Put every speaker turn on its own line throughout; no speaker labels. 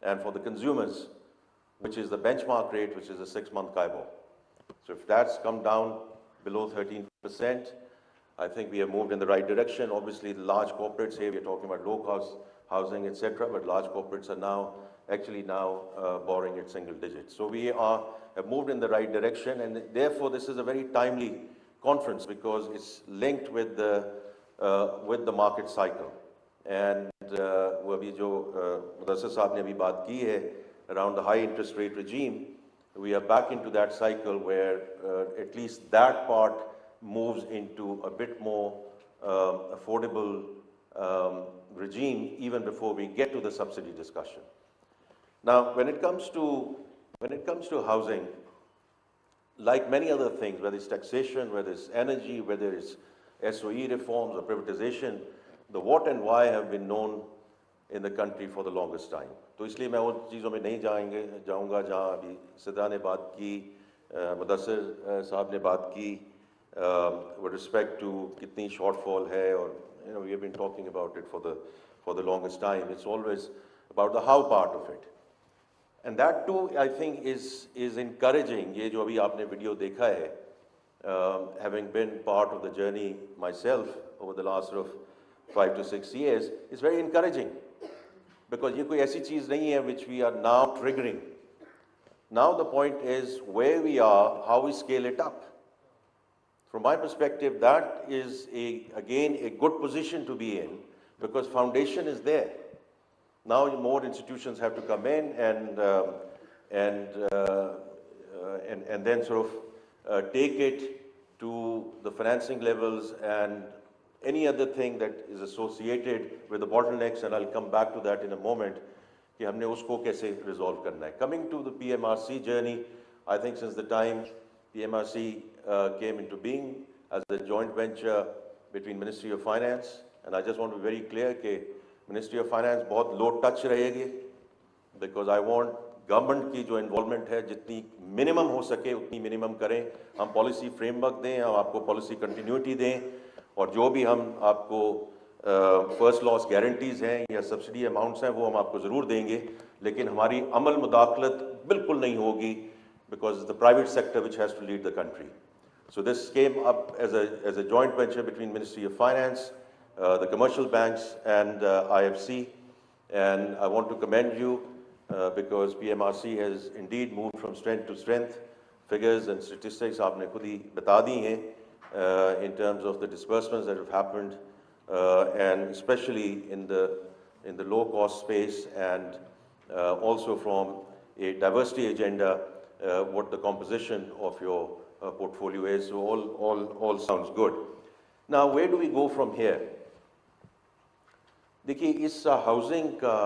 and for the consumers, which is the benchmark rate, which is a 6-month KIBOR. So if that's come down below 13%, I think we have moved in the right direction. Obviously, the large corporates here, we're talking about low-cost housing, etc., but large corporates are now borrowing at single digits. So we have moved in the right direction, and therefore this is a very timely conference because it's linked with the market cycle. And वो अभी जो मुदस्सिर साहब ने अभी बात की है around the high interest rate regime, we are back into that cycle where at least that part moves into a bit more affordable regime even before we get to the subsidy discussion. Now, when it comes to housing, like many other things, whether it's taxation, whether it's energy, whether it's SOE reforms or privatization, the what and why have been known in the country for the longest time. तो इसलिए मैं उन चीज़ों में नहीं जाऊँगा जहाँ अभी सिद्धा ने बात की, मुदस्सिर साहब ने बात की, with respect to कितनी shortfall है, और we have been talking about it for the longest time. It's always about the how part of it. And that too, I think, is encouraging. ये जो अभी आपने वीडियो देखा है, having been part of the journey myself over the last sort of 5 to 6 years, is very encouraging. Because ये कोई ऐसी चीज़ नहीं है which we are now triggering. Now the point is where we are, how we scale it up. From my perspective, that is again a good position to be in because foundation is there. Now more institutions have to come in and then sort of take it to the financing levels and any other thing that is associated with the bottlenecks, and I'll come back to that in a moment, कि हमने उसको कैसे resolve करना है. Coming to the PMRC journey, I think since the time PMRC came into being as a joint venture between Ministry of Finance, and I just want to be very clear कि Ministry of Finance बहुत low touch रहेगी, because I want government की जो involvement है जितनी minimum हो सके उतनी मिनिमम करें. हम पॉलिसी फ्रेमवर्क दें, हम आपको पॉलिसी कंटिन्यूटी दें, और जो भी हम आपको फर्स्ट लॉस गारंटीज़ हैं या सब्सिडी अमाउंट्स हैं वो हम आपको ज़रूर देंगे, लेकिन हमारी अमल मुदाखलत बिल्कुल नहीं होगी because the private sector which has to lead the country. So this came up as a joint venture between Ministry of Finance, the commercial banks and IFC, and I want to commend you because PMRC has indeed moved from strength to strength. Figures and statistics आपने खुद ही बता दी हैं in terms of the disbursements that have happened and especially in the low cost space and also from a diversity agenda, what the composition of your portfolio is. So all sounds good. Now where do we go from here? देखिए इस housing का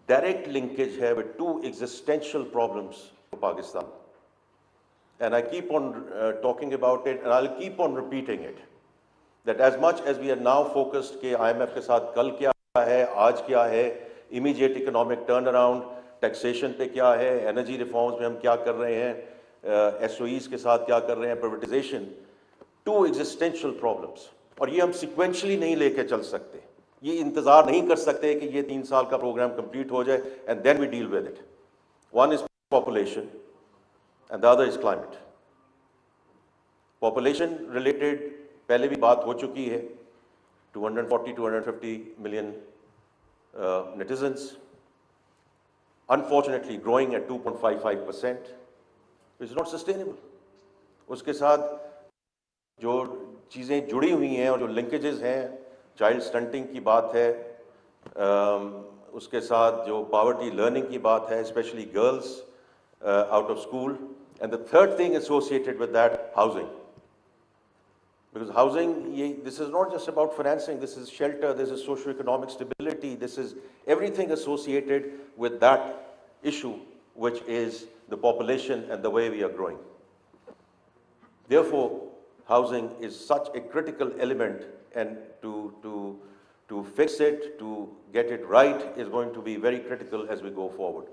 direct linkage है with two existential problems for Pakistan. And I keep on talking about it and I'll keep on repeating it. That as much as we are now focused कि IMF के साथ कल क्या है, आज क्या है, immediate economic turnaround, taxation पे क्या है, energy reforms में हम क्या कर रहे हैं, SOEs के साथ क्या कर रहे हैं, privatization, two existential problems. और ये हम sequentially नहीं लेके चल सकते. ये इंतज़ार नहीं कर सकते कि ये 3 साल का प्रोग्राम कंप्लीट हो जाए and then we deal with it. One is population and the other is climate. Population related पहले भी बात हो चुकी है. 240-250 million netizens, unfortunately growing at 2.55%, which is not sustainable. उसके साथ जो चीज़ें जुड़ी हुई हैं और जो linkages हैं, चाइल्ड स्टंटिंग की बात है, उसके साथ जो पॉवर्टी लर्निंग की बात है, specially girls out of school, and the third thing associated with that housing, because housing ये this is not just about financing, this is shelter, this is socio economic stability, this is everything associated with that issue which is the population and the way we are growing. Therefore, housing is such a critical element, and to fix it, to get it right, is going to be very critical as we go forward.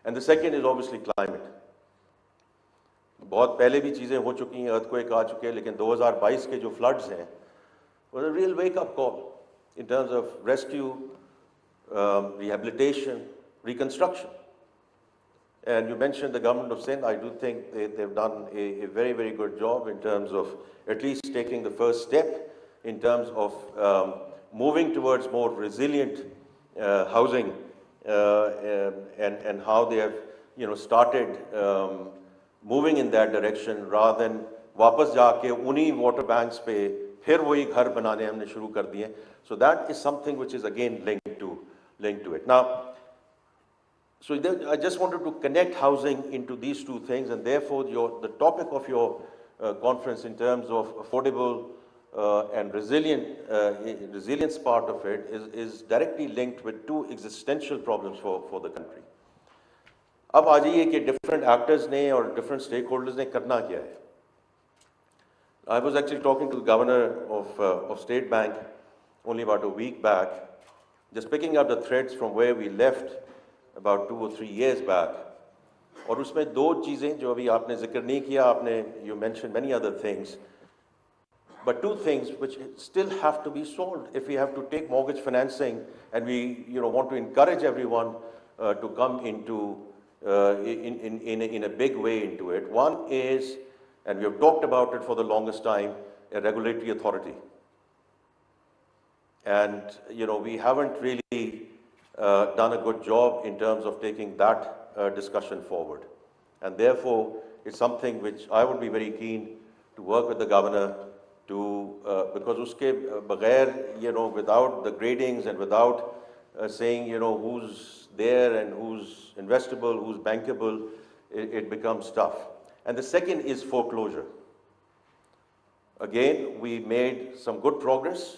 And the second is obviously climate. बहुत पहले भी चीज़ें हो चुकी हैं, earthquake आ चुके हैं, लेकिन 2022 के जो floods हैं was a real wake-up call in terms of rescue, rehabilitation, reconstruction. And you mentioned the government of Sindh. I do think they've done a very, very good job in terms of at least taking the first step in terms of moving towards more resilient housing and how they have, started moving in that direction rather than वापस जाके उन्हीं water banks पे फिर वही घर बनाने हमने शुरू कर दिए. So that is something which is again linked to it. Now, so I just wanted to connect housing into these two things, and therefore the topic of your conference in terms of affordable and resilience part of it is directly linked with two existential problems for the country. अब आ जाइए कि different actors ने और different stakeholders ने करना क्या है. I was actually talking to the governor of State Bank only about a week back, just picking up the threads from where we left about 2 or 3 years back. और उसमें दो चीज़ें जो अभी आपने जिक्र नहीं किया, you mentioned many other things, but two things which still have to be solved if we have to take mortgage financing and we want to encourage everyone to come into in a big way into it. One is, and we have talked about it for the longest time, a regulatory authority. And we haven't really done a good job in terms of taking that discussion forward. And therefore, it's something which I would be very keen to work with the governor to, because uske baghair, without the gradings and without saying, who's there and who's investable, who's bankable, it becomes tough. And the second is foreclosure. Again, we made some good progress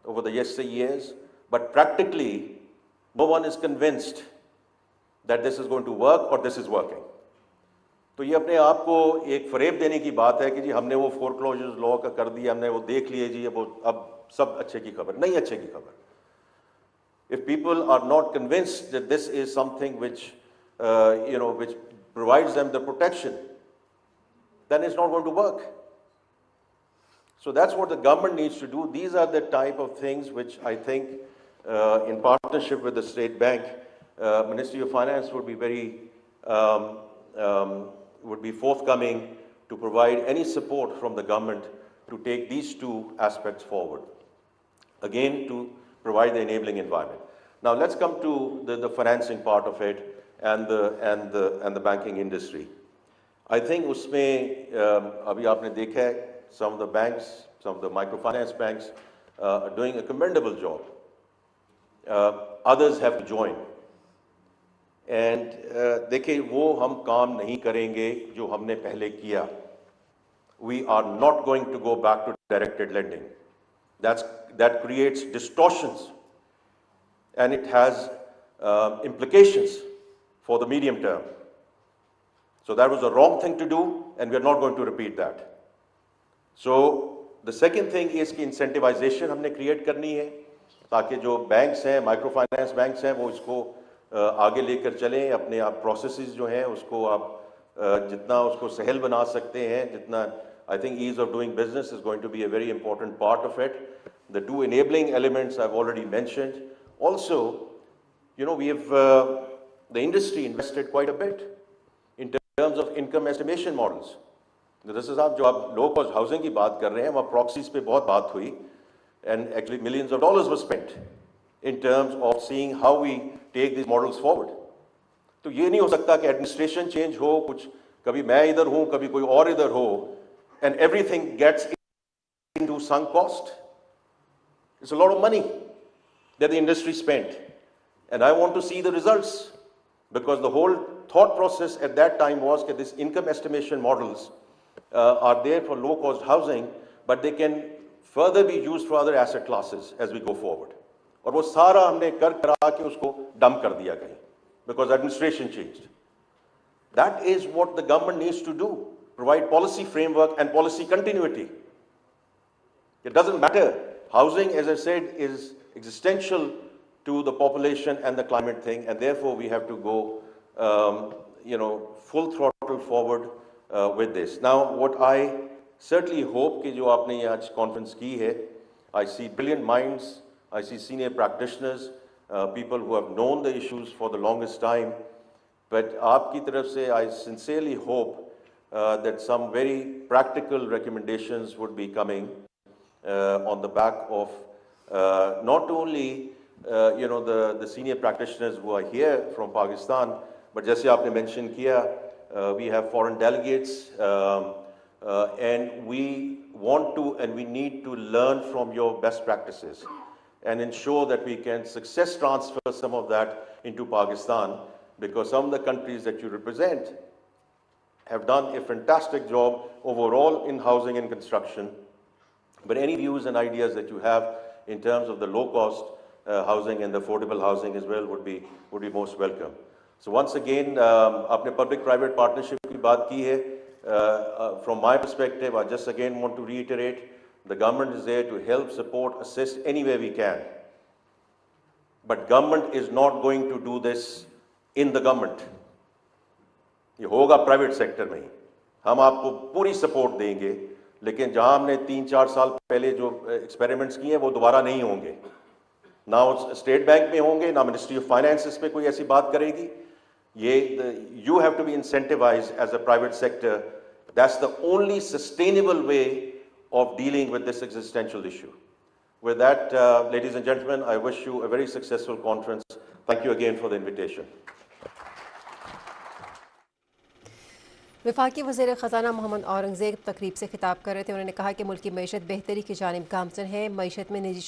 over the years, but practically, no one is convinced that this is going to work or this is working. तो ये अपने आप को एक फरेब देने की बात है कि जी हमने वो foreclosures law का कर दिया, हमने वो देख लिए जी, अब सब अच्छे की खबर, नहीं अच्छे की खबर. If people are not convinced that this is something which, which provides them the protection, then it's not going to work. So that's what the government needs to do. These are the type of things which I think, in partnership with the State Bank, Ministry of Finance would be very, would be forthcoming to provide any support from the government to take these two aspects forward. Again, to provide the enabling environment. Now let's come to the financing part of it and the banking industry. I think उसमें अभी आपने देखा है, some of the banks, some of the microfinance banks are doing a commendable job. Others have to join. And देखिए वो हम काम नहीं करेंगे जो हमने पहले किया. We are not going to go back to directed lending. That creates distortions, and it has implications for the medium term. So that was a wrong thing to do, and we are not going to repeat that. So the second thing is कि incentivization हमने create करनी है ताकि जो banks हैं, microfinance banks हैं, वो इसको आगे लेकर चलें. अपने आप processes जो हैं उसको आप जितना उसको सहल बना सकते हैं, जितना I think ease of doing business is going to be a very important part of it. The two enabling elements I've already mentioned. Also, we have the industry invested quite a bit in terms of income estimation models. This is आप जो आप low cost housing की बात कर रहे हैं, वहाँ proxies पे बहुत बात हुई, and actually millions of dollars were spent in terms of seeing how we take these models forward. तो ये नहीं हो सकता कि administration change हो, कुछ कभी मैं इधर हूँ, कभी कोई और इधर हो, and everything gets into sunk cost. It's a lot of money that the industry spent, and I want to see the results, because the whole thought process at that time was that these income estimation models are there for low cost housing, but they can further be used for other asset classes as we go forward. और वो सारा हमने कर करा के उसको dump कर दिया कहीं, because administration changed. That is what the government needs to do. Provide policy framework and policy continuity. It doesn't matter. Housing, as I said, is existential to the population and the climate thing, and therefore we have to go, full throttle forward with this. Now, what I certainly hope कि जो आपने ये आज conference की है, I see brilliant minds, I see senior practitioners, people who have known the issues for the longest time. But aapki taraf se, I sincerely hope that some very practical recommendations would be coming on the back of not only the senior practitioners who are here from Pakistan, but jaise aapne mention kiya, we have foreign delegates, and we want to and we need to learn from your best practices and ensure that we can success transfer some of that into Pakistan, because some of the countries that you represent have done a fantastic job overall in housing and construction. But any views and ideas that you have in terms of the low-cost housing and the affordable housing as well would be most welcome. So once again, आपने public-private partnership की बात की है. From my perspective, I just again want to reiterate, the government is there to help, support, assist any way we can. But government is not going to do this in the government. ये होगा private sector में ही. हम आपको पूरी support देंगे, लेकिन जहां हमने 3-4 साल पहले जो एक्सपेरिमेंट्स किए हैं वो दोबारा नहीं होंगे. ना स्टेट बैंक में होंगे, ना मिनिस्ट्री ऑफ फाइनेंस इस पे कोई ऐसी बात करेगी. You have to be incentivized as a private sector. That's the only sustainable way of dealing with this existential issue. With that, ladies and gentlemen, I wish you a very successful conference. Thank you again for the invitation.
वफाकी वज़ीर ख़ज़ाना मोहम्मद औरंगज़ेब तकरीब से खिताब कर रहे थे. उन्होंने कहा कि मुल्क की मईशत बेहतरी की जानिब गामज़न है. मईशत में निजी